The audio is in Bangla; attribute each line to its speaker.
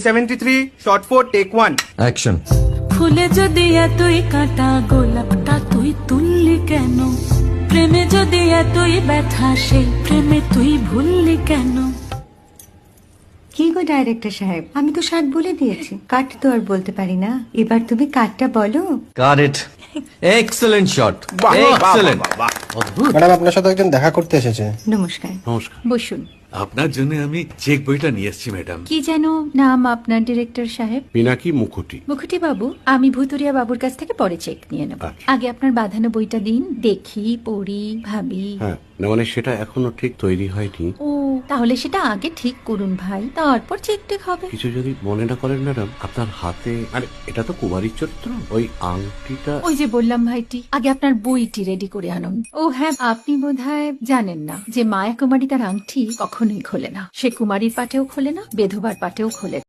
Speaker 1: 73 shot 4 take 1
Speaker 2: অ্যাকশন।
Speaker 3: ফুলে যদি এতই কাঁটা গোলাপটা তুই তুললি কেন? প্রেমে যদি এতই ব্যথা সেই প্রেমে তুই ভুললি কেন?
Speaker 4: কি গো ডাইরেক্টর সাহেব, আমি তো 60 বলে দিয়েছি, কাট তো আর বলতে পারি না, এবার তুমি কাটটা বলো।
Speaker 2: Got it. এক্সেলেন্ট শট,
Speaker 1: বাহ, বাহ,
Speaker 2: এক্সেলেন্ট।
Speaker 1: বাহ, বাহ,
Speaker 2: অদ্ভুত।
Speaker 5: ম্যাডাম আপনার সাথে একজন দেখা করতে এসেছে।
Speaker 4: নমস্কার,
Speaker 6: নমস্কার।
Speaker 4: বসুন।
Speaker 6: আপনার জন্য আমি চেক বইটা নিয়ে এসেছি ম্যাডাম।
Speaker 4: কি যেন নাম আপনার ডিরেক্টর সাহেব?
Speaker 6: পিনাকি মুখোটি।
Speaker 4: মুখুটি বাবু, আমি ভুতুরিয়া বাবুর কাছ থেকে পরে চেক নিয়ে নেব।
Speaker 6: আচ্ছা।
Speaker 4: আগে আপনার বাঁধানো বইটা দিন, দেখি, পড়ি, ভাবি।
Speaker 6: হ্যাঁ, না মানে সেটা এখনো ঠিক তৈরি হয়নি।
Speaker 4: ও, তাহলে সেটা আগে ঠিক করুন ভাই, তারপর চেক টেক হবে।
Speaker 6: কিছু যদি মনে না করেন ম্যাডাম, আপনার হাতে, আরে এটা তো কুমারীর চরিত্র, ওই আংটিটা।
Speaker 4: ওই যে বললাম ভাইটি, আগে আপনার বইটি রেডি করে আনুন। ও হ্যাঁ, আপনি বোধহয় জানেন না যে মায়া কুমারী তার আংটি কখনোই খোলে না। সে কুমারীর পাটেও খোলে না, বেধবার পাটেও খোলে না।